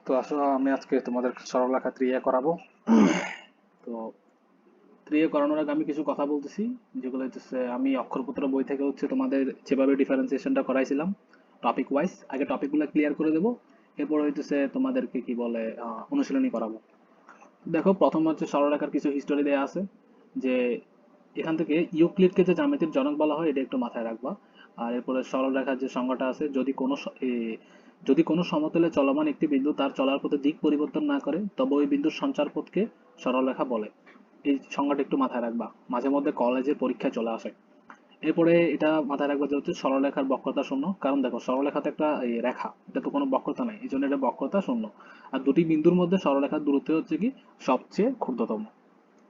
তো আসলে আমি আজকে তোমাদের সরলরেখা ক্রিয়া করাবো। তো ক্রিয়া করানোর আগে আমি কিছু কথা বলতেছি, যেগুলো হচ্ছে আমি অক্ষরপুত্র বই থেকে তোমাদের যেভাবে ডিফারেন্সিয়েশনটা করাইছিলাম টপিক ওয়াইজ, আগে টপিকগুলো ক্লিয়ার করে দেবো। এরপর তোমাদেরকে কি বলে অনুশীলনী করাবো। দেখো, প্রথম সরলরেখার কিছু হিস্টোরি দেয়া আছে, যে এখান থেকে ইউক্লিডকে যে জ্যামিতির জনক বলা হয় এটা একটু মাথায় রাখবা। আর এরপরে সরলরেখার যে সংজ্ঞাটা আছে, যদি কোনো সমতলে চলমান একটি বিন্দু তার চলার পথে দিক পরিবর্তন না করে তবে ওই বিন্দুর সঞ্চার পথকে সরলরেখা বলে। এই সংজ্ঞাটা একটু মাথায় রাখবা, মাঝে মধ্যে কলেজে পরীক্ষায় চলে আসে। এরপরে এটা মাথায় রাখবা যে সরলরেখার বক্রতা শূন্য, কারণ দেখো সরলরেখা তো একটা রেখা, এটা তো কোনো বক্রতা নাই, এই জন্য এটা বক্রতা শূন্য। আর দুটি বিন্দুর মধ্যে সরলরেখার দূরত্ব হচ্ছে কি সবচেয়ে ক্ষুদ্রতম।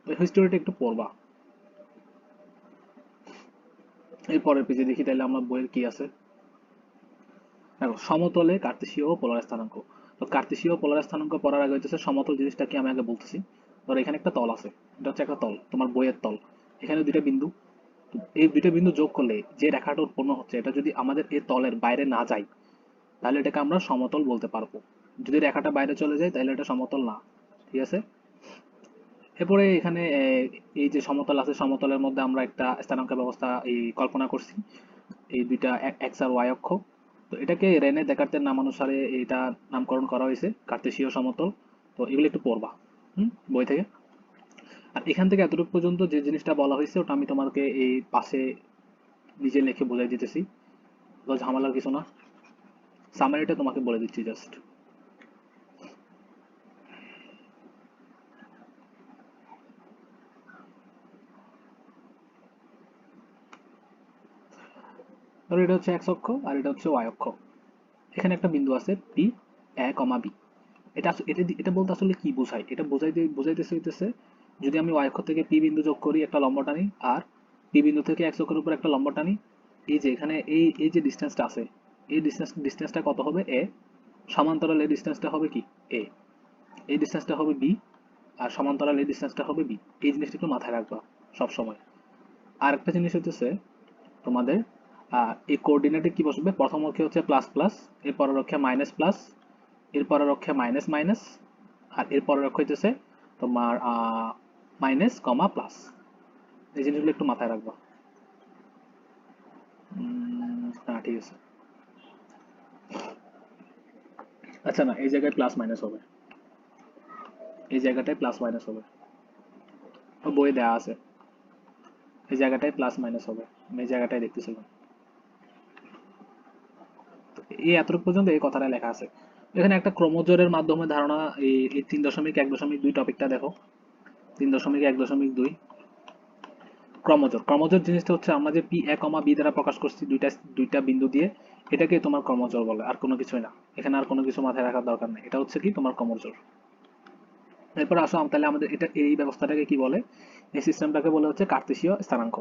এই হিস্টোরিটা একটু পড়বা। এরপরের পেজে দেখি তাহলে আমরা বইয়ের কি আছে। দেখো, সমতলে কার্তেশীয় ও পোলার স্থানাঙ্ক। তো কার্তেশীয় ও পোলার স্থানাঙ্ক পড়ার আগে সমতল জিনিসটা কি আমি আগে বলতেছি। ধর এখানে একটা তল আছে, এটা হচ্ছে একটা তল, তোমার বইয়ের তল। এখানে দুইটা বিন্দু, তো এই দুইটা বিন্দু যোগ করলে যে রেখাটা উৎপন্ন হচ্ছে এটা যদি আমাদের এই তলের বাইরে না যায়, তাহলে এটাকে আমরা সমতল বলতে পারবো। যদি রেখাটা বাইরে চলে যায় তাহলে এটা সমতল না। ঠিক আছে। এরপরে এখানে এই যে সমতল আছে, সমতলের মধ্যে আমরা একটা স্থানাঙ্ক ব্যবস্থা কল্পনা করছি, এই দুইটা এক্স আর ওয়াই অক্ষ। তো এটাকে রেনে দেকার্তের নামানুসারে এটা নামকরণ করা হয়েছে কার্তেশীয় সমতল। তো এগুলো একটু পড়বা বই থেকে। আর এখান থেকে এতটুকু পর্যন্ত যে জিনিসটা বলা হয়েছে ওটা আমি তোমাকে এই পাশে নিজে লিখে বোঝাই দিতেছি, তো ঝামেলার কিছু না। সামারিটা তোমাকে বলে দিচ্ছি জাস্ট। ধরো এটা হচ্ছে এক্স অক্ষ আর এটা হচ্ছে ওয়াই অক্ষ। এখানে একটা বিন্দু আছে পি, এ কমা বি। এটা বলতে আসলে কি বোঝায়, এটা বোঝাইতেছে যদি আমি ওয়াই অক্ষ থেকে পি বিন্দু যোগ করি, একটা লম্ব টানি, আর পি বিন্দু থেকে এক্স অক্ষের উপর একটা লম্ব টানি, এই যে এখানে এই যে ডিসটেন্সটা আছে, এই ডিসটেন্সটা কত হবে এ, সমান্তরাল এই ডিসটেন্সটা হবে কি এ, এই ডিসটেন্সটা হবে বি, আর সমান্তরাল এই ডিসটেন্সটা হবে বি। এই জিনিসটা একটু মাথায় রাখবা সব সময়। আর একটা জিনিস তোমাদের এই কোঅর্ডিনেটে কি বসবে, প্রথম অক্ষে হচ্ছে প্লাস প্লাস, এর পরের অক্ষে মাইনাস প্লাস, এর পরের অক্ষে মাইনাস মাইনাস, আর এর পরের অক্ষ তোমার মাইনাস কমা প্লাস। এই জিনিসগুলো একটু মাথায় রাখবা। হ্যাঁ, ঠিক আছে। আচ্ছা, না, এই জায়গায় প্লাস মাইনাস হবে, এই জায়গাটায় প্লাস মাইনাস হবে, ও বইয়ে দেওয়া আছে। এই জায়গাটায় প্লাস মাইনাস হবে, আমি এই জায়গাটায় দেখতেছিলাম। এই এতটুকু পর্যন্ত এই কথাটা লেখা আছে। এখানে একটা ক্রমজোরের মাধ্যমে ধারণা, এই 3.1.2 টপিকটা দেখো। 3.1.2 ক্রমজোর জিনিসটা হচ্ছে আমরা যে পি এ কমা বি দ্বারা প্রকাশ করছি দুইটা দুইটা বিন্দু দিয়ে, এটাকে তোমার ক্রমজোর বলে, আর কোনো কিছুই না। এখানে আর কোনো কিছু মাথায় রাখার দরকার নেই, এটা হচ্ছে কি তোমার ক্রমজোর। এরপর আসো তাহলে আমাদের এটা এই ব্যবস্থাটাকে কি বলে, এই সিস্টেমটাকে বলে হচ্ছে কার্তেশীয় স্থানাঙ্ক।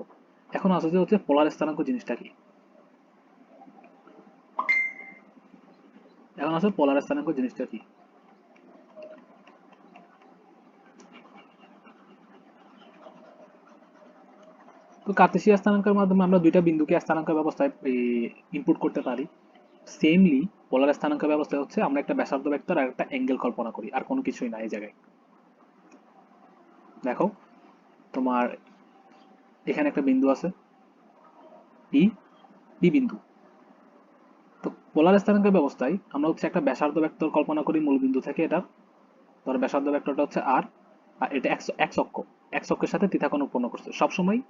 এখন আসো যে পোলার স্থানাঙ্ক জিনিসটা কি। এখন আসো পোলার স্থানাঙ্ক জিনিসটা কি। তো কার্তেশীয় স্থানাঙ্কের মাধ্যমে আমরা দুইটা বিন্দুকে স্থানাঙ্ক ব্যবস্থায় ইনপুট করতে পারি। সেমলি পোলার স্থানাঙ্ক ব্যবস্থায় হচ্ছে আমরা একটা ব্যাসার্ধ ভেক্টর আর একটা অ্যাঙ্গেল কল্পনা করি, আর কোনো কিছুই না এই জায়গায়। দেখো, তোমার এখানে একটা বিন্দু আছে পি, পি বিন্দু। তো পোলার স্থানাঙ্ক ব্যবস্থায় আমরা একটা ব্যাসার্ধ ভেক্টর কল্পনা করি মূল বিন্দু থেকে। এটা ধর ব্যাসার্ধ ভেক্টরটা হচ্ছে আর, আর এটা এক্স এক্স অক্ষ, এক্স অক্ষের সাথে থিটা কোণ উৎপন্ন করছে। সবসময়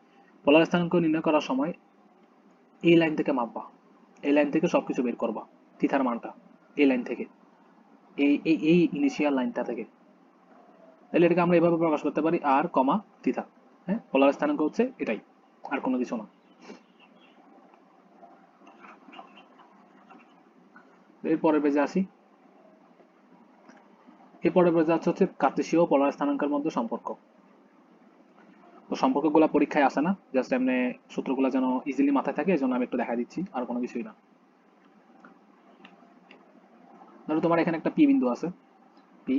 পোলার স্থানাঙ্ক নির্ণয় করার সময় এই লাইন থেকে মাপবা, এই লাইন থেকে সবকিছু বের করবা, থিটার মানটা এই লাইন থেকে, এই ইনিশিয়াল লাইনটা থেকে। তাহলে এটাকে আমরা এভাবে প্রকাশ করতে পারি আর কমা থিটা। হ্যাঁ, পোলার স্থানাঙ্ক হচ্ছে এটাই, আর কোনো কিছু না। এর পরের পেজে আসি। এর পরের পেজে হচ্ছে কার্তেশীয় ও পোলার স্থানাঙ্কের মধ্যে সম্পর্ক। তো সম্পর্কগুলো পরীক্ষায় আসে না, জাস্ট এমনি সূত্রগুলো যেন ইজিলি মাথায় থাকে, এই জন্য আমি একটু দেখা দিচ্ছি, আর কোনো কিছুই না। ধরো তোমার এখানে একটা পি বিন্দু আছে পি,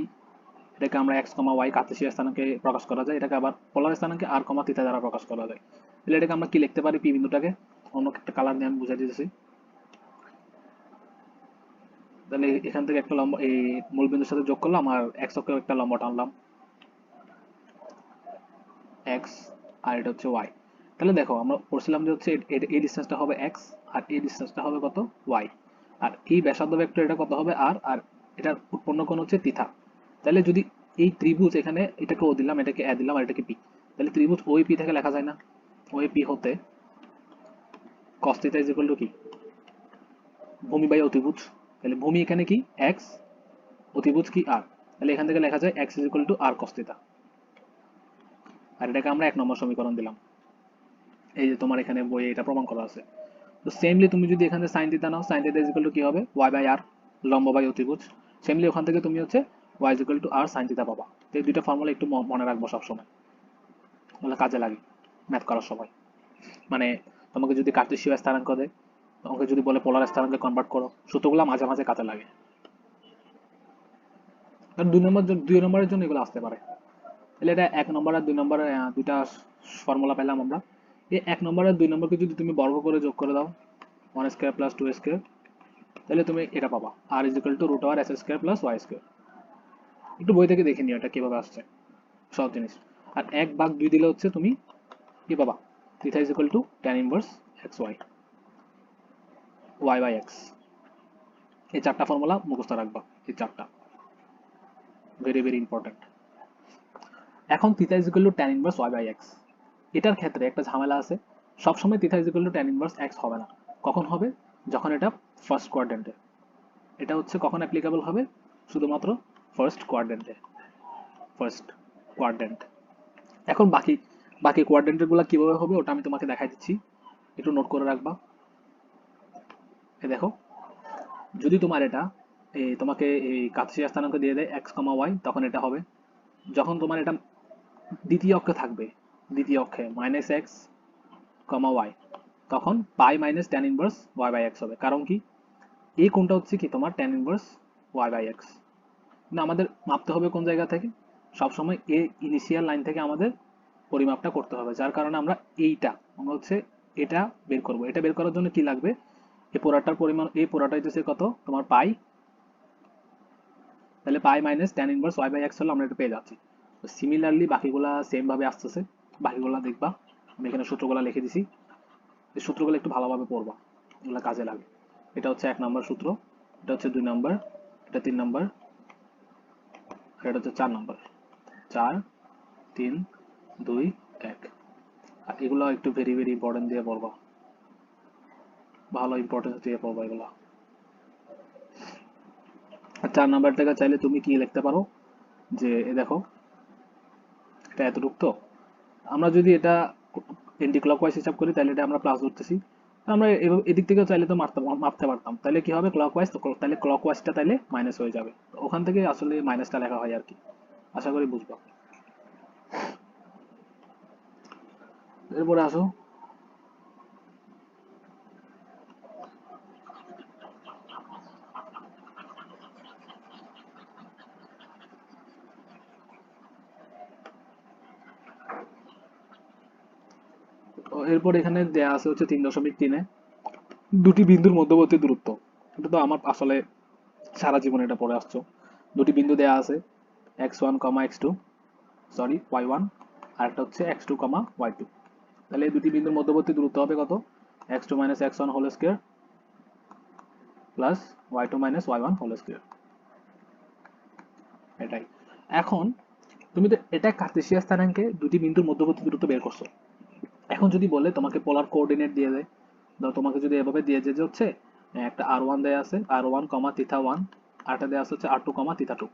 এটাকে আমরা এক্স কমা ওয়াই কার্তেশীয় স্থানাঙ্কে প্রকাশ করা যায়, এটাকে আবার পোলার স্থানাঙ্কে আর কমা থিটা দ্বারা প্রকাশ করা যায়। তাহলে এটাকে আমরা কি লিখতে পারি, পি বিন্দুটাকে অন্য একটা কালার দিয়ে আমি বুঝাই দিতেছি। তাহলে এখান থেকে একটা লম্ব এই মূলবিন্দুর সাথে যোগ করলাম আর এক্স অক্ষের একটা লম্ব টানলাম এক্স, আর এটা হচ্ছে ওয়াই। তাহলে দেখো আমরা পড়ছিলাম যে হচ্ছে এই ডিসটেন্সটা হবে এক্স আর এই ডিসটেন্সটা হবে কত ওয়াই, আর এই ব্যাসার্ধ ভেক্টর এটা কত হবে আর, আর এটার উৎপন্ন কোণ হচ্ছে থিটা। তাহলে যদি এই ত্রিভুজ এখানে এটাকে ও দিলাম, এটাকে এ দিলাম আর এটাকে পি, তাহলে ত্রিভুজ ওই পি থেকে লেখা যায় না? ওই পি হতে cos theta is equal to কি ভূমি বাই অতিভুজ। তাহলে ভূমি এখানে কি এক্স, অতিভুজ কি আর, তাহলে এখান থেকে লেখা যায় x is equal to r cos theta. আর এটাকে আমরা 1 নম্বর সমীকরণ দিলাম। এই যে তোমার এখানে বইয়ে এটা প্রমাণ করা আছে। তো সেমলি তুমি যদি এখানে sin theta now, sin theta is equal to কি হবে y বাই r, লম্ব বাই অতিভুজ। সেমলি ওখান থেকে তুমি হচ্ছে y is equal two r sin theta পাবা। তো এই দুইটা ফর্মুলা একটু মনে রাখবো সবসময়, ওগুলো কাজে লাগে ম্যাথ করার সময়। মানে তোমাকে যদি কার্টেসীয় স্থানাঙ্ক দেয়, তোমাকে যদি বলে পোলার স্থানাঙ্কে কনভার্ট করো, সূত্রগুলো মাঝে মাঝে কাজে লাগে। কারণ 2 নম্বরের জন্য এগুলো আসতে পারে। তাহলে এটা 1 নম্বর আর 2 নম্বর দুইটা ফর্মুলা পেলাম আমরা। এই 1 নম্বর আর 2 নম্বরকে যদি তুমি বর্গ করে যোগ করে দাও 1² প্লাস 2² তাহলে তুমি এটা পাবা r is equal to root over s² plus y²। একটু বই থেকে দেখে নিও এটা কিভাবে আসছে, সব জিনিস। আর 1/2 দিলে হচ্ছে তুমি কি পাবা, theta is equal to tan inverse xy, y by x। এই 4টা ফর্মুলা মুখস্থ রাখবা, এই 4টা ভেরি ভেরি ইম্পর্টেন্ট। এখন theta is equal to tan inverse y by x, এটার ক্ষেত্রে একটা ঝামেলা আছে। সবসময় theta is equal to tan inverse x হবে না। কখন হবে? যখন এটা ফার্স্ট কোয়াড্রেন্টে। এটা হচ্ছে কখন অ্যাপ্লিকেবল হবে? শুধুমাত্র ফার্স্ট কোয়াড্রেন্টে, ফার্স্ট কোয়াড্রেন্ট। এখন বাকি বাকি কোয়াড্রেন্টের গুলো কিভাবে হবে ওটা আমি তোমাকে দেখাই দিচ্ছি, একটু নোট করে রাখবা। এই দেখো, যদি তোমার এটা তোমাকে এই কার্টেসিয়ান স্থানাঙ্ক দিয়ে দেয় x, y, তখন এটা হবে। যখন তোমার এটা দ্বিতীয় অক্ষে থাকবে, দ্বিতীয় অক্ষে মাইনাস এক্স, y, তখন pi minus tan inverse y by x হবে। কারণ কি, এই কোণটা হচ্ছে কি তোমার tan inverse y by x। কিন্তু আমাদের মাপতে হবে কোন জায়গা থেকে? সবসময় এ ইনিশিয়াল লাইন থেকে আমাদের পরিমাপটা করতে হবে, যার কারণে আমরা আমরা হচ্ছে এটা বের করব। এটা বের করার জন্য কি লাগবে? এই পুরাটার পরিমাণ, এই পুরাটা হইতেছে কত তোমার পাই, তাহলে pi minus tan inverse y by x হলে আমরা এটা পেয়ে যাচ্ছি। তো সিমিলারলি বাকিগুলা সেম ভাবে আসতেছে, বাকিগুলা দেখবা। আমি এখানে সূত্রগুলা লিখে দিছি, এই সূত্রগুলো একটু ভালোভাবে পড়বা, এগুলো কাজে লাগে। এটা হচ্ছে 1 নম্বর সূত্র, এটা হচ্ছে 2 নম্বর, এটা 3 নম্বর, আর এটা হচ্ছে 4 নম্বর। 4, 3, 2, 1। আর এগুলো একটু ভেরি ভেরি ইম্পর্টেন্ট দিয়ে পড়বা, ভালো ইম্পর্টেন্স দিয়ে পড়বা এগুলো। আর 4 নম্বরটাকে চাইলে তুমি কি লিখতে পারো যে দেখো এটা এতটুক, তো আমরা যদি এটা এন্টি ক্লকওয়াইজ হিসাব করি তাহলে এটা আমরা প্লাস ধরতেছি, আমরা এদিক থেকে চাইলে তো মাপতে পারতাম। তাহলে কি হবে ক্লকওয়াইজ, তো তাহলে ক্লকওয়াইজটা তাহলে মাইনাস হয়ে যাবে, ওখান থেকে আসলে মাইনাসটা লেখা হয় আর কি। আশা করি বুঝবা। এরপরে আসো, এরপর এখানে দেয়া আছে হচ্ছে 3.3-এ দুটি বিন্দুর মধ্যবর্তী দূরত্ব। এটা তো আমার আসলে সারা জীবন এটা পড়ে আসছো। দুটি বিন্দু দেয়া আছে x1, x2, সরি y1, আর একটা হচ্ছে x2, y2। তাহলে এই দুটি বিন্দুর মধ্যবর্তী দূরত্ব হবে কত? x2 minus x1 whole square plus y2 minus y1 whole square. এটাই। এখন তুমি তো এটা কার্টেসিয়ান স্থানাঙ্কে দুটি বিন্দুর মধ্যবর্তী দূরত্ব বের করছো। এখন যদি বলে তোমাকে পোলার কোঅর্ডিনেট দিয়ে দেয়, ধরো তোমাকে যদি এভাবে দিয়ে যে হচ্ছে একটা r1 দেয়া আছে, r1, থিটা 1, আর একটা দেয়া আছে হচ্ছে r2, থিটা 2।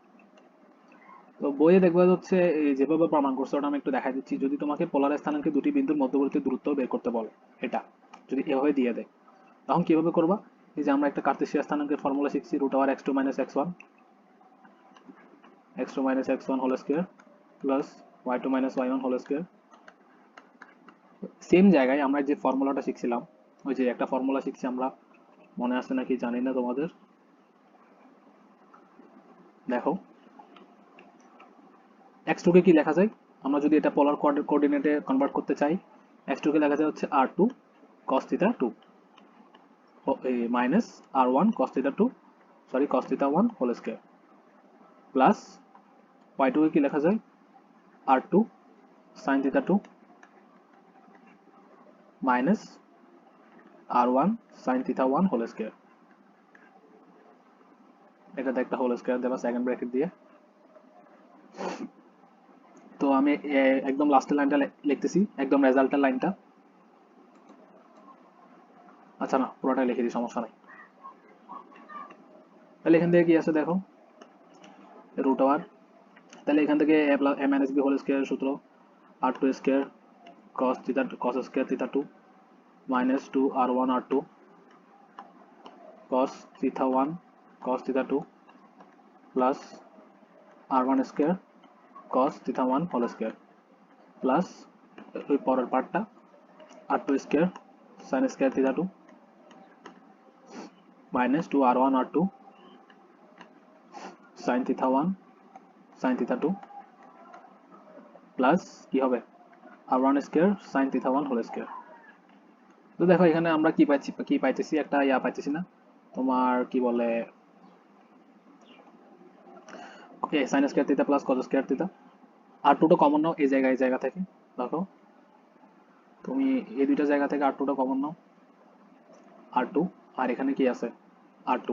তো বইয়ে দেখবা হচ্ছে এই যেভাবে প্রমাণ করছে ওটা আমি একটু দেখাই দিচ্ছি। যদি তোমাকে পোলার স্থানাঙ্কে দুটি বিন্দুর মধ্যবর্তী দূরত্ব বের করতে বলে, এটা যদি এভাবে দিয়ে দেয়, তখন কিভাবে করবা? এই যে আমরা একটা কার্টেসিয়ান স্থানাঙ্কের ফর্মুলা শিখছি, root over x2 minus x1 whole square plus y2 minus y1 whole square. Same জায়গায় আমরা যে ফর্মুলাটা শিখছিলাম, ওই যে একটা ফর্মুলা শিখছি আমরা, মনে আছে নাকি জানি না তোমাদের, দেখো x2 কে কি লেখা যায়? আমরা যদি এটা পোলার কোঅর্ডিনেটে কনভার্ট করতে চাই, x2 কে লেখা যায় হচ্ছে r2 cos theta 2 minus r1 cos theta 2, sorry cos theta 1 whole square plus y2 কে কি লেখা যায় r2 sin theta 2 minus r1 sin theta 1 whole square. এটাতে একটা হোল স্কয়ার দেবা সেকেন্ড ব্র্যাকেট দিয়ে। তো আমি একদম লাস্টের লাইনটা লিখতেছি, একদম রেজাল্টের লাইনটা। আচ্ছা না, পুরোটাই লিখে দিই, সমস্যা নাই। তাহলে এখান থেকে কি আছে দেখো, রুট ওভার, তাহলে এখান থেকে a minus B whole square সূত্র r2 square cos theta cos square theta 2 minus 2 r1 r2 cos theta 1 cos theta 2 plus r1 square cos theta 1 whole square plus ওই পরের পার্টটা r2 square sin square theta 2 minus 2 r1 r2 sin theta 1 sin theta 2 plus কি হবে r1 square sin theta 1 whole square. তো দেখো এখানে আমরা কি পাইতেছি, একটা পাইতেছি না, তোমার কি বলে ওকে sin square theta plus cos square theta. r2 টা কমন নাও এই জায়গা থেকে, দেখো তুমি এই দুইটা জায়গা থেকে r2 টা কমন নাও, r2 আর এখানে কি আছে r2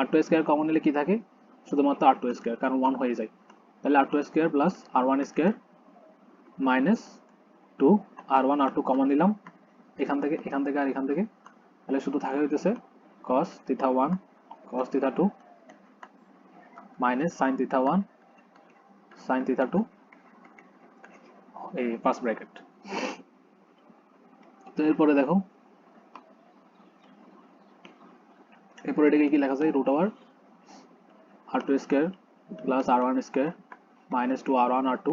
r2 স্কয়ার কমন নিলে কি থাকে শুধুমাত্র r2 স্কয়ার, কারণ 1 হয়ে যায়। তাহলে r2 square plus r1 square minus 2 r1 r2 common নিলাম এখান থেকে আর এখান থেকে, তাহলে শুধু থাকে হইতেছে cos theta 1 cos theta 2 minus sin theta 1 sin theta 2 এই ফার্স্ট ব্র্যাকেট। তো এরপরে দেখো, এরপরে এটাকে কি লেখা যায় root over r2 square plus r1 square minus 2 r1 r2।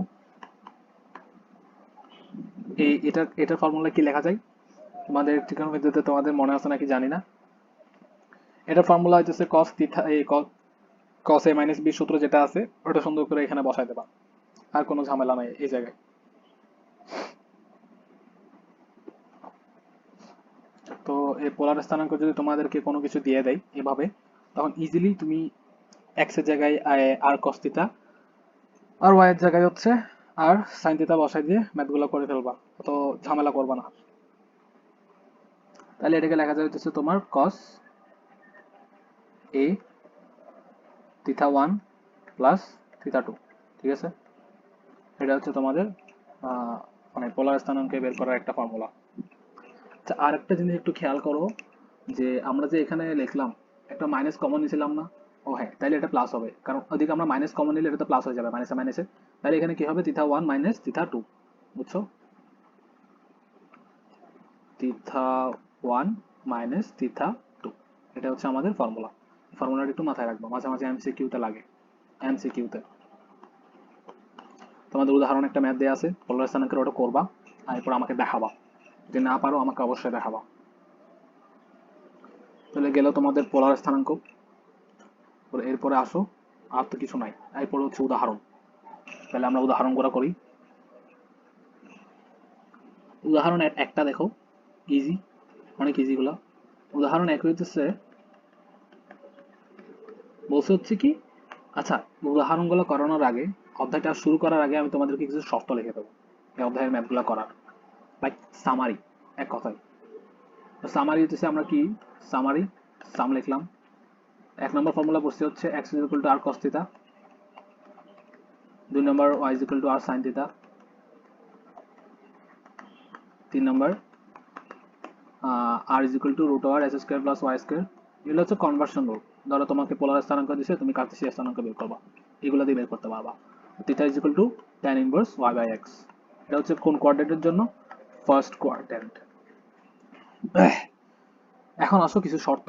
এটার ফর্মুলা কি লেখা যায় তোমাদের ট্রিগোনোমেট্রিতে, তোমাদের মনে আছে নাকি জানি না। এটার ফর্মুলা হইতেছে cos theta cos a minus b সূত্র যেটা আছে ওটা সুন্দর করে এখানে বসাই দেবা, আর কোনো ঝামেলা নাই এই জায়গায়। তো এই পোলার স্থানাঙ্ক যদি তোমাদেরকে কোনো কিছু দিয়ে দেয় এভাবে, তখন ইজিলি তুমি x এর জায়গায় আর cos থিটা আর y এর জায়গায় হচ্ছে আর sin থিটা বসাই দিয়ে ম্যাথগুলো করে ফেলবা, তো ঝামেলা করবা না। তাহলে এটাকে লেখা যায় হচ্ছে তোমার cos a theta 1 plus theta 2, ঠিক আছে। এটা হচ্ছে তোমাদের মানে পোলার স্থানাঙ্কে বের করার একটা ফর্মুলা। আচ্ছা, আর একটা জিনিস একটু খেয়াল করো, যে আমরা যে এখানে লিখলাম একটা মাইনাস কমন নিয়েছিলাম না, ও হ্যাঁ, তাহলে এটা প্লাস হবে, কারণ ওদিকে আমরা মাইনাস কমন নিলে এটা তো প্লাস হয়ে যাবে মাইনাসে মাইনাসে। তাহলে এখানে কি হবে থিটা 1 মাইনাস থিটা 2, বুঝছো, থিটা 1 মাইনাস থিটা 2, এটা হচ্ছে আমাদের ফর্মুলা। ফর্মুলাটা একটু মাথায় রাখবো, মাঝে মাঝে এমসিকিউতে লাগে, এমসিকিউতে তোমাদের উদাহরণ একটা ম্যাথ দেওয়া আছে পোলার স্থানাঙ্কের, ওটা করবা আর এরপর আমাকে দেখাবা, যদি না পারো আমাকে অবশ্যই দেখাবা। তাহলে গেল তোমাদের পোলার স্থানাঙ্ক। এরপরে আসো, আর তো কিছু নাই, এরপরে হচ্ছে উদাহরণ। তাহলে আমরা উদাহরণগুলো করি। উদাহরণ একটা দেখো, ইজি, অনেক ইজি গুলা। উদাহরণ এক হইতেছে বলছে হচ্ছে কি, আচ্ছা উদাহরণগুলো করানোর আগে, অধ্যায়টা শুরু করার আগে আমি তোমাদেরকে কিছু শর্ত লিখে দেবো এই অধ্যায়ের ম্যাথগুলো করার, লাইক সামারি, এক কথায়। সামারি হচ্ছে আমরা কি সামারি সাম লিখলাম। এক নম্বর ফর্মুলা পড়ছি হচ্ছে x is equal to r cos theta, দুই নম্বর y is equal to r sin theta, তিন নম্বর r is equal to root over s square plus y square। এগুলো হচ্ছে কনভার্সন রুল। ধরো তোমাকে পোলার স্থানাঙ্ক দিছে, তুমি কার্টেসিয়ান স্থানাঙ্ক বের করবা, এগুলো দিয়ে বের করতে পারবা। Theta is equal to tan inverse y by x, এটা হচ্ছে কোন কোয়াড্রেন্টের জন্য, ফার্স্ট কোয়াড্রেন্ট। এখন আসো কিছু শর্ত,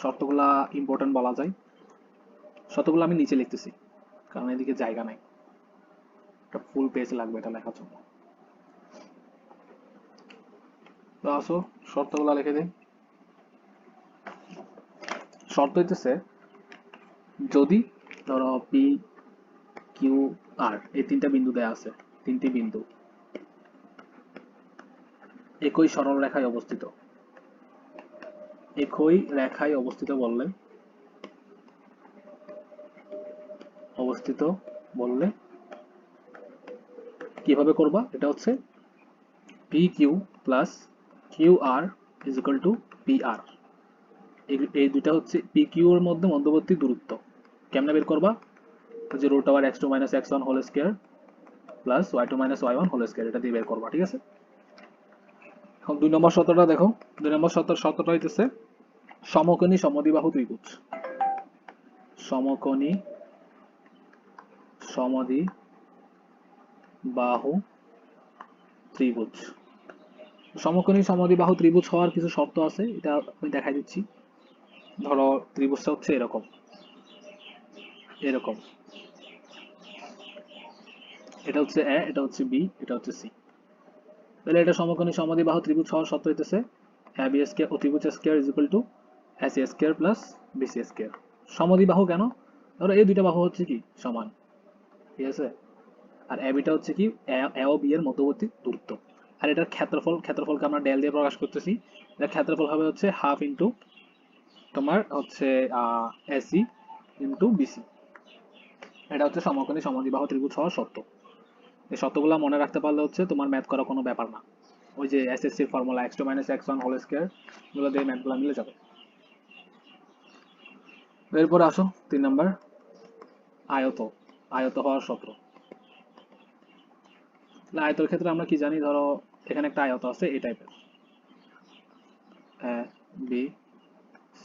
শর্তগুলা ইম্পর্টেন্ট বলা যায়। শর্তগুলো আমি নিচে লিখতেছি কারণ এদিকে জায়গা নাই, একটা ফুল পেজ লাগবে এটা লেখার জন্য। তো আসো শর্তগুলো লিখে দিই। শর্ত হইতেছে যদি ধরো পি কিউ আর এই তিনটা বিন্দু দেয়া আছে, তিনটি বিন্দু একই সরল রেখায় অবস্থিত, একই রেখায় অবস্থিত বললে অবস্থিত বললে কিভাবে করবা, এটা হচ্ছে P Q plus Q R is equal to P R. এই দুইটা হচ্ছে পি কিউ এর মধ্যে মধ্যবর্তী দূরত্ব। কেমনে বের করবা, যে root over x2 minus x1 whole square plus y2 minus y1 whole square, এটা দিয়ে বের করবা, ঠিক আছে। এখন 2 নম্বর সূত্রটা দেখো। 2 নম্বর সূত্রটা হইতেছে সমকোণী সমদ্বিবাহু ত্রিভুজ। সমকোণী সমদ্বিবাহু ত্রিভুজ। সমকোণী সমদ্বিবাহু ত্রিভুজ হওয়ার কিছু শর্ত আছে, এটা আমি দেখাই দিচ্ছি। ধরো ত্রিভুজটা হচ্ছে এরকম এরকম, এটা হচ্ছে এ, এটা হচ্ছে বি, এটা হচ্ছে সি। তাহলে এটা সমকোণী সমদ্বিবাহু ত্রিভুজ হওয়ার শর্ত হইতেছে এ বি স্কয়ার ও ত্রিভুজ square is equal to A C square plus B C square. সমদ্বিবাহু কেন, ধরো এই দুইটা বাহু হচ্ছে কি সমান, ঠিক আছে। আর এ বিটা হচ্ছে কি এ ও বি এর মধ্যবর্তী দূরত্ব। আর এটার ক্ষেত্রফলকে আমরা ডেল দিয়ে প্রকাশ করতেছি। এটার ক্ষেত্রফল হবে হচ্ছে হাফ ইন্টু তোমার হচ্ছে এসি ইন্টু বিসি। এটা হচ্ছে সমকোণী সমদ্বিবাহু ত্রিভুজ হওয়ার শর্ত। এই শর্তগুলো মনে রাখতে পারলে হচ্ছে তোমার ম্যাথ করা কোনো ব্যাপার না। ওই যে এসএসসির formula x2 minus x1 whole square, এগুলো দিয়ে ম্যাথগুলো মিলে যাবে। এরপর আসো 3 নাম্বার, আয়ত হওয়ার শর্ত। আয়তের ক্ষেত্রে আমরা কি জানি, ধরো এখানে একটা আয়ত আছে এই টাইপের এ বি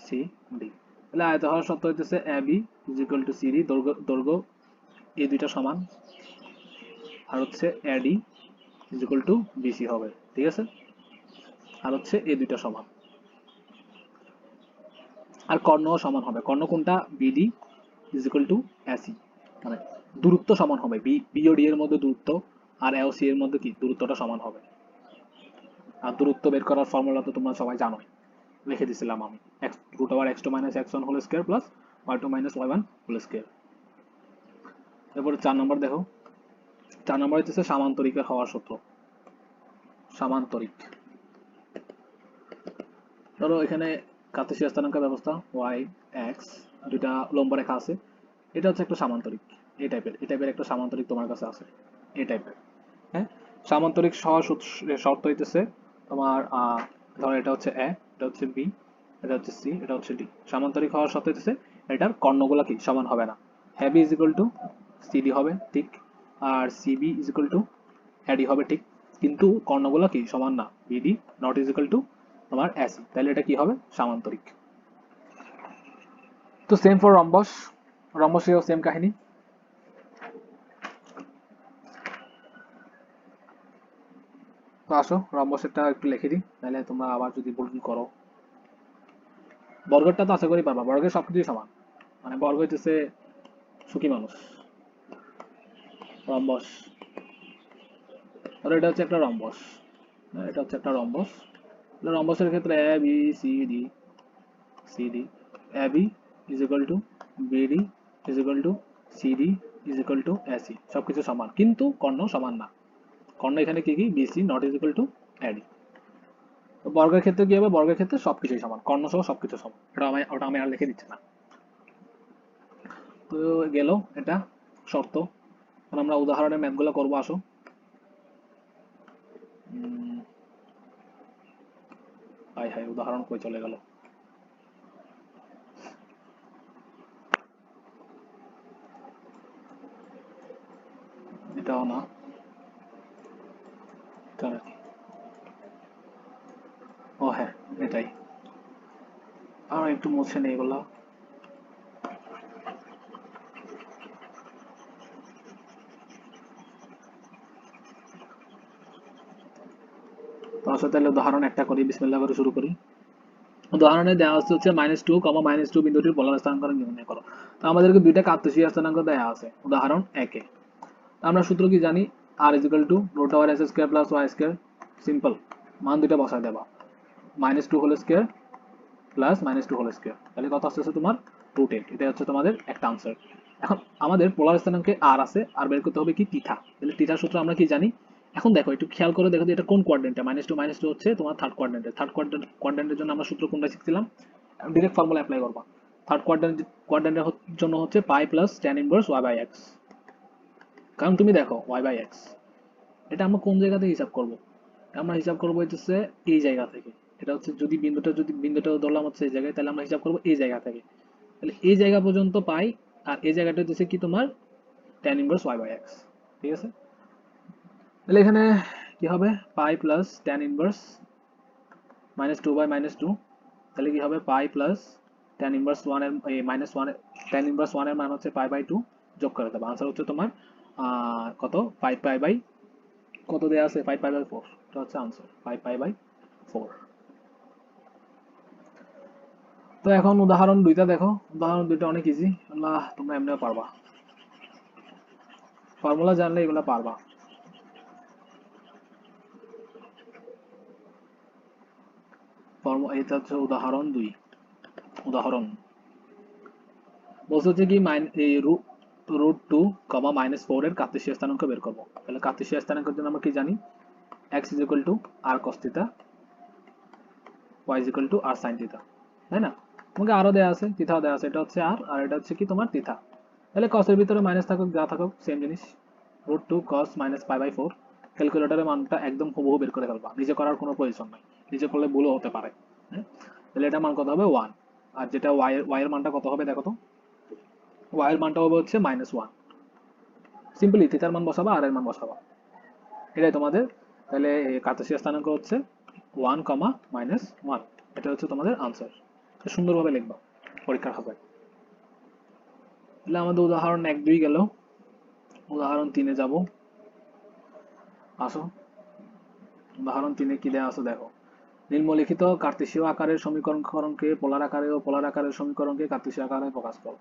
সি ডি। তাহলে আয়ত হওয়ার শর্ত হইতেছে A B is equal to CD, দৈর্ঘ্য এই দুইটা সমান, আর হচ্ছে AD is equal to BC হবে, ঠিক আছে। আর হচ্ছে এই দুইটা সমান, আর কর্ণও সমান হবে। কর্ণ কোনটা, BD is equal to AC, মানে দূরত্ব সমান হবে। বি ও ডি এর মধ্যে দূরত্ব আর এ ও সি এর মধ্যে কি দূরত্বটা সমান হবে। আর দূরত্ব বের করার ফর্মুলা তো তোমরা সবাই জানোই, লিখে দিছিলাম আমি, root over x2 minus x1 whole square plus y2 minus y1 whole square. এরপরে 4 নম্বর দেখো। 4 নম্বর হচ্ছে সামান্তরিকের হওয়ার সূত্র। সামান্তরিক, ধরো এখানে কার্তেশীয় স্থানাঙ্ক ব্যবস্থা y x দুইটা লম্ব রেখা আছে, এটা হচ্ছে একটা সামান্তরিক। এই টাইপের একটা সামান্তরিক তোমার কাছে আছে, এই টাইপের। হ্যাঁ, সামান্তরিক হওয়ার শর্ত হইতেছে তোমার ধরো এটা হচ্ছে এ, এটা হচ্ছে বি, এটা হচ্ছে সি, এটা হচ্ছে ডি। সামান্তরিক হওয়ার শর্ত হইতেছে এটার কর্ণগুলো কি সমান হবে না। AB is equal to CD হবে ঠিক, আর CB is equal to AD হবে ঠিক, কিন্তু কর্ণগুলো কি সমান না। BD not is equal to তোমার এসি, তাহলে এটা কি হবে সামান্তরিক। তো সেম ফর রম্বস, রম্বসেও সেম কাহিনী। তো আসো রম্বসেরটা একটু লিখে দিই, তাহলে তোমরা আবার যদি ভুল করো। বর্গটা তো আশা করি পারবা, বর্গের সবকিছুই সমান, মানে বর্গ হইতেছে সুখী মানুষ। রম্বস, আর এটা হচ্ছে একটা রম্বস, এটা হচ্ছে একটা রম্বস। রম্বসের ক্ষেত্রে A B C D, CD A B is equal to BD is equal to CD is equal to AC, সবকিছু সমান, কিন্তু কর্ণ সমান না। কর্ণ এখানে কি কি, BC not is equal to AD. তো বর্গের ক্ষেত্রে কি হবে, বর্গের ক্ষেত্রে সবকিছুই সমান, কর্ণ সহ সবকিছু সমান। ওটা আমি আর লিখে দিচ্ছি না। তো গেল এটা শর্ত। এখন আমরা উদাহরণের ম্যাথগুলো করবো, আসো। হাই হাই, উদাহরণ কই চলে গেল। এটাও না, এটা নাকি, ও হ্যাঁ এটাই। আর একটু মুছে নেই এগুলা। তো আসলে তাহলে উদাহরণ একটা করি, বিসমিল্লাহ করে শুরু করি। উদাহরণে দেওয়া হচ্ছে -2, বিন্দুটির পোলার স্থানাঙ্ক নির্ণয় করো। তো আমাদেরকে দুইটা কার্তেশীয় স্থানাঙ্ক দেওয়া আছে উদাহরণ একে। আমরা সূত্র কি জানি, r is equal to root over S square plus Y square. Simple, মান দুইটা বসায় দেবা, -2 whole square plus -2 whole square, তাহলে কত আসছে তোমার √8। এটা হচ্ছে তোমাদের একটা আনসার। এখন আমাদের পোলার স্থানাঙ্কে আর আছে, আর বের করতে হবে কি থিটা। তাহলে থিটার সূত্র আমরা কি জানি। এখন দেখো একটু খেয়াল করে দেখো এটা কোন কোয়াড্রেন্টে, -2 হচ্ছে তোমার থার্ড কোয়াড্রেন্টে। থার্ড কোয়াড্রেন্টের জন্য আমরা সূত্র কোনটা শিখছিলাম, ডাইরেক্ট ফর্মুলা অ্যাপ্লাই করবা। থার্ড কোয়াড্রেন্টের জন্য হচ্ছে pi plus tan inverse Y by X. কারণ তুমি দেখো ওয়াই বাই এক্স এটা আমরা কোন জায়গা থেকে হিসাব করব? আমরা হিসাব করবো হচ্ছে এই জায়গা থেকে। এটা হচ্ছে যদি বিন্দুটা ধরলাম হচ্ছে এই জায়গায়, তাহলে আমরা হিসাব করবো এই জায়গা থেকে। তাহলে এই জায়গা পর্যন্ত পাই, আর এই জায়গাটা হচ্ছে কি তোমার tan inverse Y by X. ঠিক আছে, তাহলে এখানে কি হবে pi plus tan inverse minus two by minus two, তাহলে কি হবে pi plus tan inverse one এর minus one, tan inverse one এর মান হচ্ছে পাই বাই টু, যোগ করে দেবো। আনসার হচ্ছে তোমার কত 5 পাই বাই কত দেওয়া আছে 5 পাই বাই 4, এটা হচ্ছে আনসার 5 পাই বাই 4। তো এখন উদাহরণ দুইটা দেখো, উদাহরণ দুইটা অনেক ইজি, তোমরা এমনিও পারবা, ফর্মুলা জানলে এগুলো পারবা। এটা হচ্ছে উদাহরণ 2। উদাহরণ বলছে হচ্ছে কি root two comma minus four এর কার্তেশীয় স্থানাঙ্ক বের করবো। তাহলে কার্তেশীয় স্থানাঙ্কের জন্য আমরা কি জানি, x is equal to R cos theta, y is equal to R sine theta, তাই না? তোমাকে আরো দেওয়া আছে, থিটাও দেওয়া আছে, এটা হচ্ছে আর এটা হচ্ছে কি তোমার থিটা। তাহলে কসের ভিতরে মাইনাস থাকুক যা থাকুক সেম জিনিস, root two cos minus pi by four. ক্যালকুলেটরের মানটা একদম হুবহু বের করে ফেলবা, নিজে করার কোনো প্রয়োজন নাই, নিজে করলে ভুলও হতে পারে। হ্যাঁ, তাহলে এটা মান কত হবে 1, আর যেটা y এর মানটা কত হবে দেখো তো, y এর মানটা হবে হচ্ছে -1। সিম্পলি থিটার মান বসাবা আর এর মান বসাবা, এটাই তোমাদের। তাহলে কার্তেশীয় স্থানাঙ্ক হচ্ছে 1 কমা -1, এটা হচ্ছে তোমাদের আনসার। সুন্দরভাবে লিখবা পরীক্ষার হবে। তাহলে আমাদের উদাহরণ 1 2 গেল, উদাহরণ 3-এ যাব। আসো, উদাহরণ 3-এ কি দেওয়া আছে দেখো, নিম্নলিখিত কার্তেশীয় আকারের সমীকরণকে পোলার আকারে ও পোলার আকারের সমীকরণকে কার্তেশীয় আকারে প্রকাশ করো।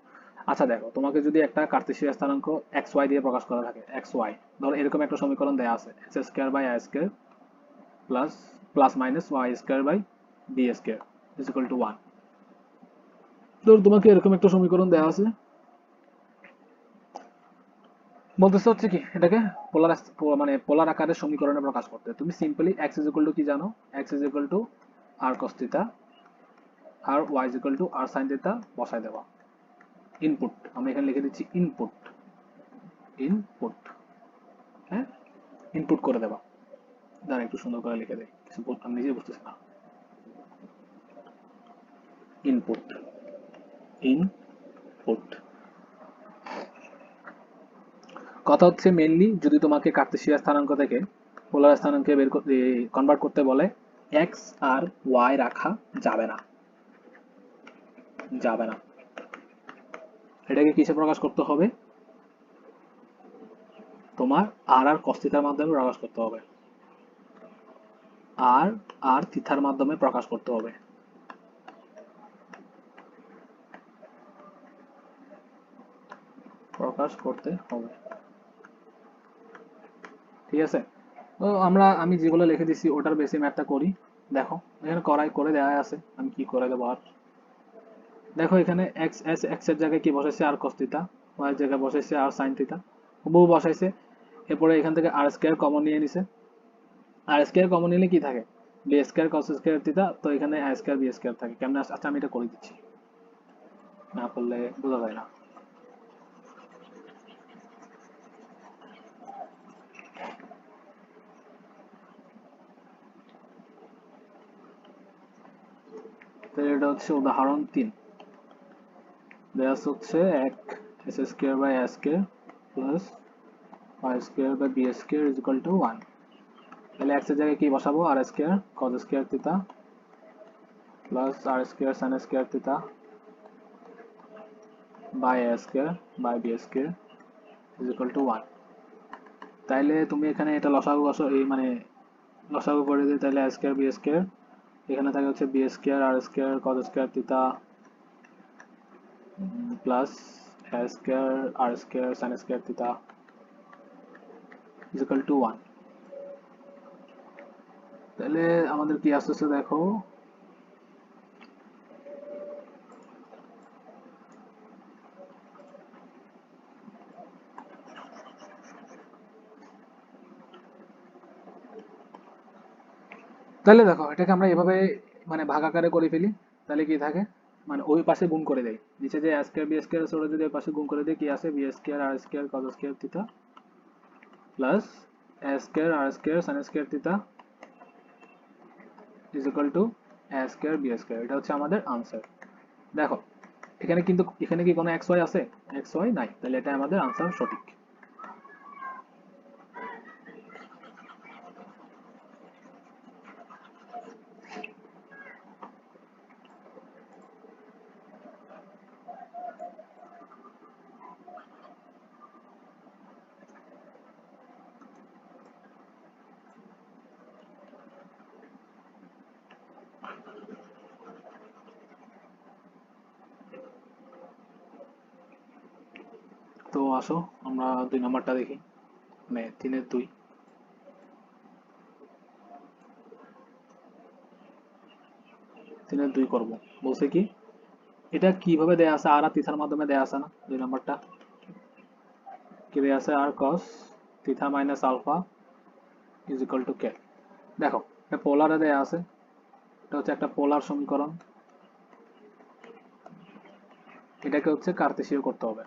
আচ্ছা দেখো, তোমাকে যদি একটা কার্তেশীয় স্থানাঙ্ক এক্স ওয়াই দিয়ে প্রকাশ করা থাকে, এক্স ওয়াই, ধরো এরকম একটা সমীকরণ দেওয়া আছে, X square by I square plus plus minus Y square by B square is equal to 1। ধরো তোমাকে এরকম একটা সমীকরণ দেওয়া আছে, বলতেছে হচ্ছে কি এটাকে পোলার মানে পোলার আকারের সমীকরণে প্রকাশ করতে, তুমি simply X is equal to কি জানো, X is equal to R cos theta আর Y is equal to R sine theta বসাই দেওয়া। ইনপুট আমি এখানে লিখে দিচ্ছি ইনপুট, ইনপুট, হ্যাঁ, ইনপুট করে দেবা। দাঁড়া একটু সুন্দর করে লিখে দেয়, কিছু আমি নিজে বুঝতেছি না। ইনপুট, ইনপুট কথা হচ্ছে মেইনলি যদি তোমাকে কার্তেশীয় স্থানাঙ্ক থেকে পোলার স্থানাঙ্কে বের করতে কনভার্ট করতে বলে, এক্স আর ওয়াই রাখা যাবে না, যাবে না। এটাকে কিসে প্রকাশ করতে হবে, তোমার আর আর কস থিটার মাধ্যমে প্রকাশ করতে হবে, আর আর থিটার মাধ্যমে প্রকাশ করতে হবে। প্রকাশ করতে হবে, ঠিক আছে। তো আমি যেগুলো লিখে দিচ্ছি ওটার বেশি ম্যাথটা করি। দেখো এখানে করে দেওয়া আছে, আমি কি করে দেবো আর, দেখো এখানে এক্স এর জায়গায় কি বসাইছে আর কস থিটা, ওয়াই এর জায়গায় বসাইছে আর সাইন থিটা, বহু বসাইছে। এরপরে এখান থেকে আর স্কয়ার কমন নিয়ে নিছে, আর স্কয়ার কমন নিলে কি থাকে, B square cos square theta, তো এখানে আই স্কয়ার বি স্কয়ার থাকে। কেমনে আচ্ছা আমি এটা করে দিচ্ছি, না করলে বোঝা যায় না। তো এটা হচ্ছে উদাহরণ 3, দেয়া হচ্ছে এক S square by A square plus Y square by B square is equal to 1। তাহলে এক্স এর জায়গায় কি বসাবো, r square cos square theta plus r square sine square theta by A square by B square is equal to 1। তাইলে তুমি এখানে এটা লসাগু এই মানে লসাগু করে দিই, তাহলে এ স্কয়ার বি স্কয়ার, এখানে থাকে হচ্ছে B square R square cos square theta plus A square R square sine square theta is equal to 1। তাহলে আমাদের কি আসতেছে দেখো, তাহলে দেখো এটাকে আমরা এভাবে মানে ভাগ আকারে করে ফেলি, তাহলে কি থাকে মানে ওই পাশে গুণ করে দেই, নিচে যে a স্কয়ার b স্কয়ার আছে ওটা যদি ওই পাশে গুণ করে দেই, কি আছে b square r square cos square theta plus a square r square sin square theta is equal two a square b square. এটা হচ্ছে আমাদের আনসার। দেখো এখানে কিন্তু এখানে কি কোনো xy আছে? xy নাই, তাহলে এটা আমাদের আনসার সঠিক। তো আসো আমরা 2 নাম্বারটা দেখি, মানে 3-এর 2। 3-এর 2 করব। বলছে কি এটা কিভাবে দেয়া আছে, আর থিটার মাধ্যমে দেয়া আছে না 2 নাম্বারটা? কি দেয়া আছে? R cos theta minus alpha is equal to K. দেখো এটা পোলারে দেয়া আছে, এটা হচ্ছে একটা পোলার সমীকরণ, এটাকে হচ্ছে কার্তেশীয় করতে হবে,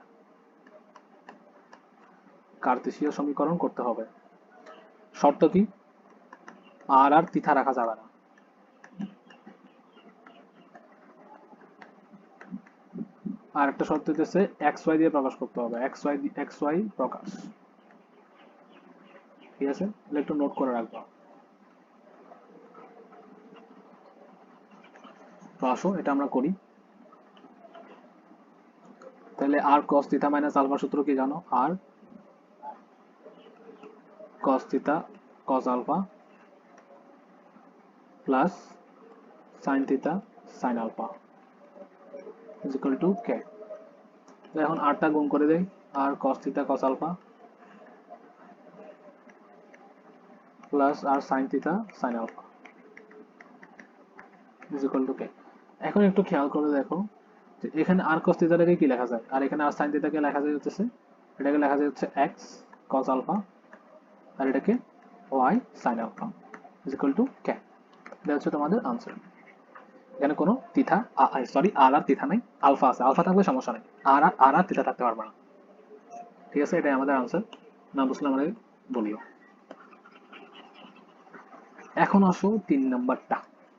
কার্তেশীয় সমীকরণ করতে হবে। শর্ত কি? আর থিটা রাখা যাবে না। আর একটা শর্ত হচ্ছে xy দিয়ে প্রকাশ করতে হবে, xy প্রকাশ। ঠিক আছে, তাহলে একটু নোট করে রাখবো। তো আসো এটা আমরা করি। তাহলে r cos theta minus alpha সূত্র কি জানো? R cos theta cos alpha plus sin theta sin alpha is equal to K. এখন আরটা গুণ করে দেই, r cos theta cos alpha plus r sin theta sin alpha is equal to K. এখন একটু খেয়াল করে দেখো যে এখানে আর cos থিটাটাকে কি লেখা যায়, আর এখানে আর sin থিটাকে লেখা যায় হচ্ছে, এটাকে লেখা যায় হচ্ছে x cos আলফা, আর এটাকে y sin alpha is equal to K. এটা হচ্ছে তোমাদের আনসার। এখানে কোনো থিটা সরি আর থিটা নাই, আলফা আছে, আলফা থাকলে সমস্যা নেই, আর থিটা থাকতে পারবে না। ঠিক আছে, এটাই আমাদের আনসার। না বুঝলে আমাদের বলিও। এখন আসো 3 নাম্বারটা।